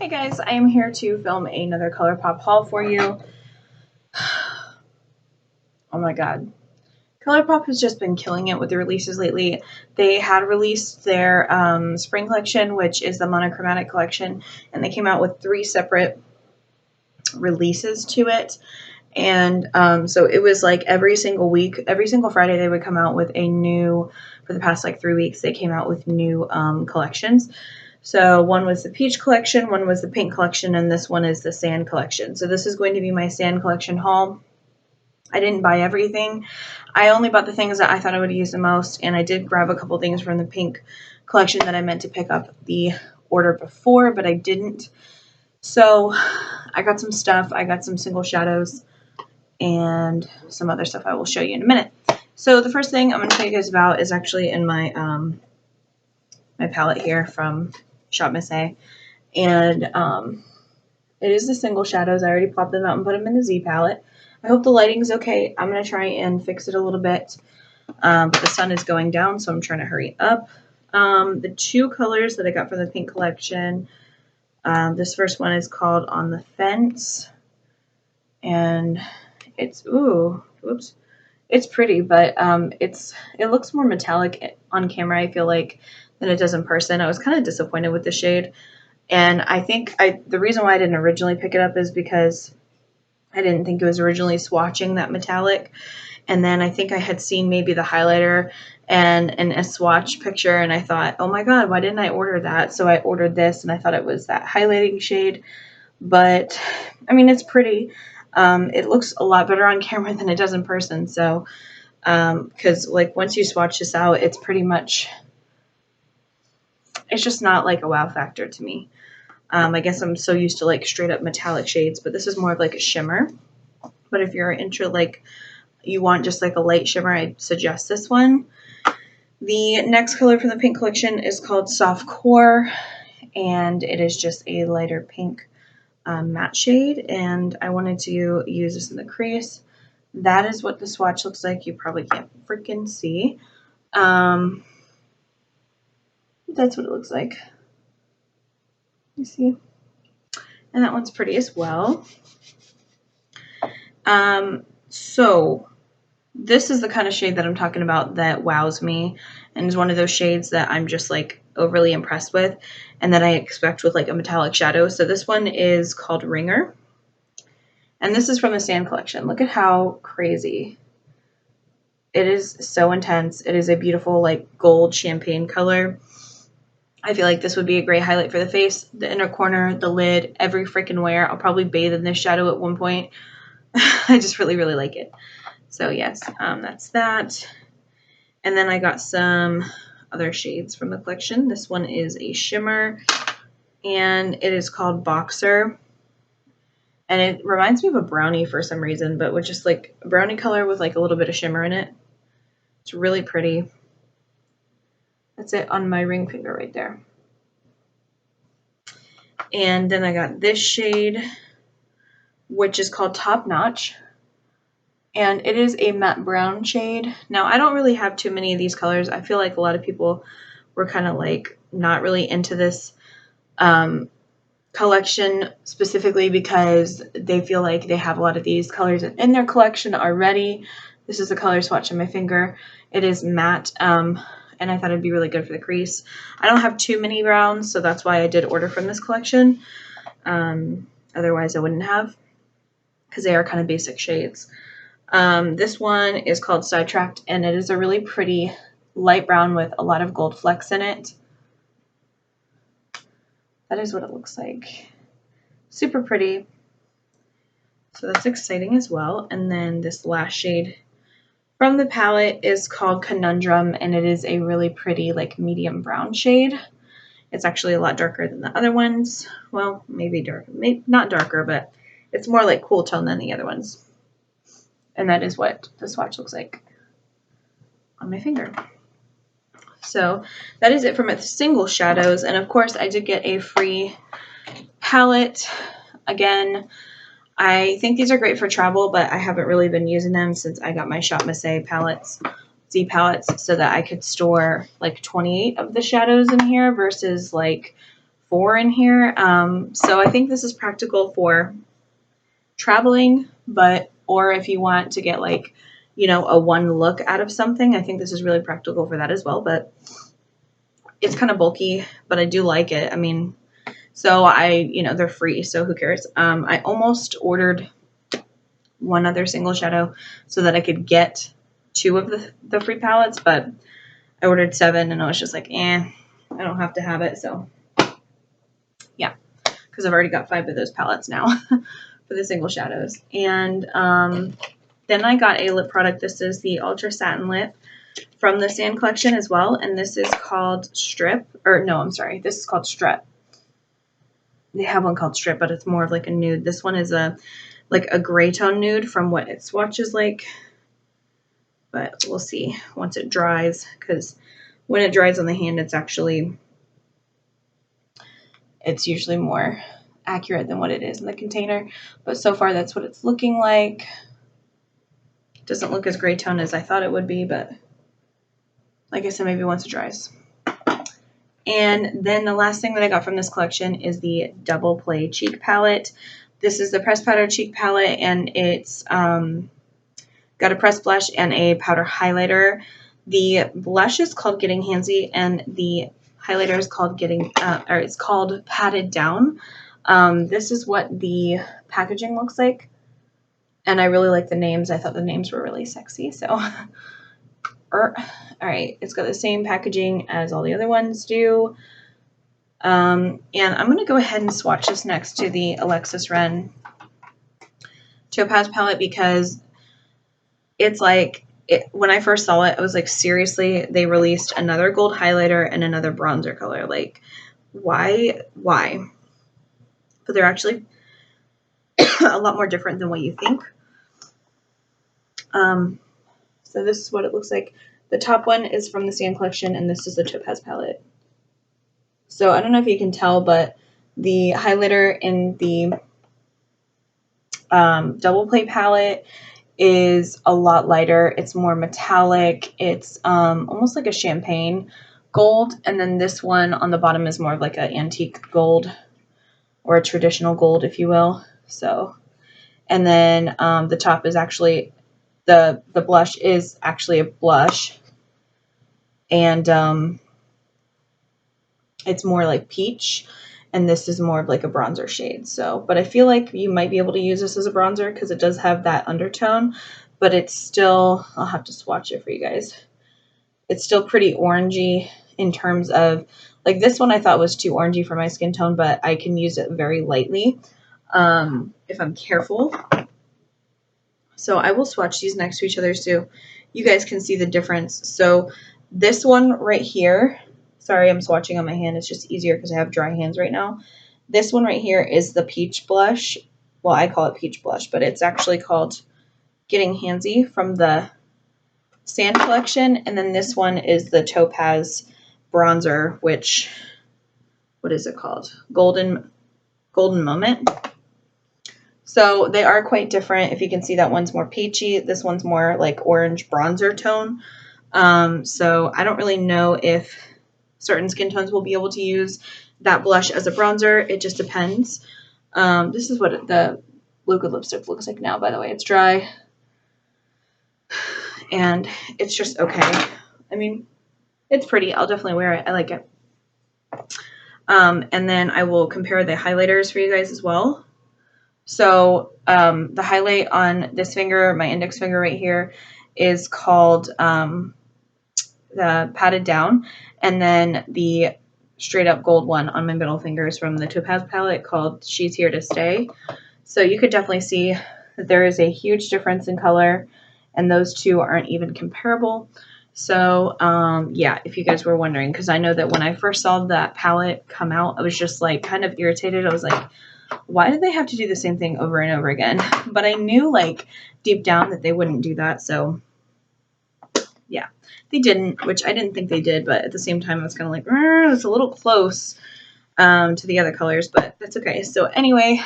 Hey guys, I am here to film another ColourPop haul for you. Oh my god. ColourPop has just been killing it with the releases lately. They had released their spring collection, which is the monochromatic collection, and they came out with 3 separate releases to it. And so it was like every single week, every single Friday, they would come out with a new, for the past like 3 weeks, they came out with new collections. So one was the peach collection, one was the pink collection, and this one is the sand collection. So this is going to be my sand collection haul. I didn't buy everything. I only bought the things that I thought I would use the most, and I did grab a couple things from the pink collection that I meant to pick up the order before, but I didn't. So I got some stuff. I got some single shadows and some other stuff I will show you in a minute. So the first thing I'm going to tell you guys about is actually in my my palette here from Shop Miss A. And it is the single shadows. I already popped them out and put them in the Z palette. I hope the lighting's okay. I'm going to try and fix it a little bit. But the sun is going down, so I'm trying to hurry up. The 2 colors that I got from the pink collection, this first one is called On the Fence. And it's, it's pretty, but it looks more metallic on camera, I feel like, than it does in person. I was kind of disappointed with the shade. And I think the reason why I didn't originally pick it up is because I didn't think it was originally swatching that metallic. And then I think I had seen maybe the highlighter and a swatch picture, and I thought, oh my god, why didn't I order that? So I ordered this, and I thought it was that highlighting shade. But, I mean, it's pretty. It looks a lot better on camera than it does in person. So, because, like, once you swatch this out, it's pretty much, it's just not like a wow factor to me. I guess I'm so used to like straight up metallic shades, but this is more of like a shimmer. But if you're into like, you want just like a light shimmer, I suggest this one. The next color from the pink collection is called Soft Core, and it is just a lighter pink matte shade, and I wanted to use this in the crease. That is what the swatch looks like. You probably can't freaking see. That's what it looks like. You see? And that one's pretty as well. So this is the kind of shade that I'm talking about that wows me and is one of those shades that I'm just like overly impressed with and that I expect with like a metallic shadow. So this one is called Ringer. And this is from the Sand collection. Look at how crazy. It is so intense. It is a beautiful like gold champagne color. I feel like this would be a great highlight for the face, the inner corner, the lid, every freaking where. I'll probably bathe in this shadow at one point. I just really, really like it. So yes, that's that. And then I got some other shades from the collection. This one is a shimmer, and it is called Boxer. And it reminds me of a brownie for some reason, but with just like a brownie color with like a little bit of shimmer in it. It's really pretty. That's it on my ring finger right there. And then I got this shade, which is called Top Notch. And it is a matte brown shade. Now, I don't really have too many of these colors. I feel like a lot of people were kind of like not really into this collection specifically because they feel like they have a lot of these colors in their collection already. This is the color swatch on my finger. It is matte, and I thought it'd be really good for the crease. I don't have too many browns, so that's why I did order from this collection. Otherwise, I wouldn't have, because they are kind of basic shades. This one is called Sidetracked, and it is a really pretty light brown with a lot of gold flecks in it. That is what it looks like. Super pretty. So that's exciting as well. And then this last shade from the palette is called Conundrum, and it is a really pretty like medium brown shade. It's actually a lot darker than the other ones. Well, maybe darker, maybe not darker, but it's more like cool tone than the other ones. And that is what the swatch looks like on my finger. So that is it for my single shadows. And of course, I did get a free palette. Again, I think these are great for travel, but I haven't really been using them since I got my Shop Miss A palettes, Z palettes, so that I could store like 28 of the shadows in here versus like 4 in here. So I think this is practical for traveling, or if you want to get like, a one look out of something, I think this is really practical for that as well. But it's kind of bulky, but I do like it. I mean, so they're free, so who cares? I almost ordered one other single shadow so that I could get 2 of the free palettes, but I ordered 7 and I was just like, I don't have to have it. So yeah, because I've already got 5 of those palettes now for the single shadows. And then I got a lip product. This is the Ultra Satin Lip from the Sand collection as well. And this is called Strip, or no, I'm sorry. This is called Strip. They have one called Strip, but it's more of like a nude. This one is a gray tone nude from what it swatches like. But we'll see once it dries, because when it dries on the hand, it's usually more accurate than what it is in the container. But so far, that's what it's looking like. Doesn't look as gray tone as I thought it would be, but like I said, maybe once it dries. And then the last thing that I got from this collection is the Double Play Cheek Palette. This is the pressed powder cheek palette, and it's got a pressed blush and a powder highlighter. The blush is called Getting Handsy, and the highlighter is called it's called Patted Down. This is what the packaging looks like, and I really like the names. I thought the names were really sexy. So, all right, it's got the same packaging as all the other ones do. And I'm going to go ahead and swatch this next to the Alexis Ren Topaz palette, because it's like, when I first saw it, I was like, seriously, they released another gold highlighter and another bronzer color. Like, why? But they're actually a lot more different than what you think. So this is what it looks like. The top one is from the Sand collection, and this is the Topaz palette. So I don't know if you can tell, but the highlighter in the Double Play palette is a lot lighter. It's more metallic. It's almost like a champagne gold. And then this one on the bottom is more of like an antique gold, or a traditional gold, if you will. So, and then the top is actually, the blush is actually a blush. And it's more like peach. And this is more of like a bronzer shade. So, but I feel like you might be able to use this as a bronzer because it does have that undertone, but it's still, I'll have to swatch it for you guys. It's still pretty orangey in terms of, like, this one I thought was too orangey for my skin tone, but I can use it very lightly if I'm careful. So I will swatch these next to each other so you guys can see the difference. So this one right here, sorry, I'm swatching on my hand. It's just easier because I have dry hands right now. This one right here is the peach blush. Well, I call it peach blush, but it's actually called Getting Handsy from the Sand collection. And then this one is the Topaz bronzer, which, what is it called? Golden Moment. So they are quite different. If you can see, that one's more peachy. This one's more like orange bronzer tone. So I don't really know if certain skin tones will be able to use that blush as a bronzer. It just depends. This is what the liquid lipstick looks like now, by the way. It's dry. And it's just okay. I mean, it's pretty. I'll definitely wear it. I like it. And then I will compare the highlighters for you guys as well. So the highlight on this finger, my index finger right here, is called the Patted Down. And then the straight up gold one on my middle finger is from the Topaz palette called She's Here to Stay. So you could definitely see that there is a huge difference in color, and those two aren't even comparable. So yeah, if you guys were wondering, because I know that when I first saw that palette come out, I was just like kind of irritated. I was like, why did they have to do the same thing over and over again? But I knew, like, deep down that they wouldn't do that. So yeah, they didn't, which I didn't think they did. But at the same time, I was kind of like, it's a little close to the other colors, but that's okay. So anyway,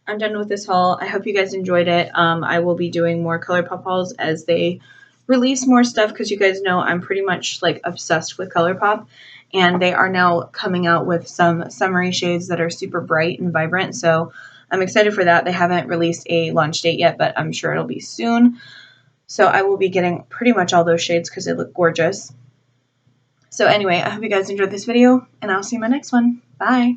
I'm done with this haul. I hope you guys enjoyed it. I will be doing more ColourPop hauls as they release more stuff, because you guys know I'm pretty much like obsessed with ColourPop. and they are now coming out with some summery shades that are super bright and vibrant. So I'm excited for that. They haven't released a launch date yet, but I'm sure it'll be soon. So I will be getting pretty much all those shades because they look gorgeous. So anyway, I hope you guys enjoyed this video, and I'll see you in my next one. Bye!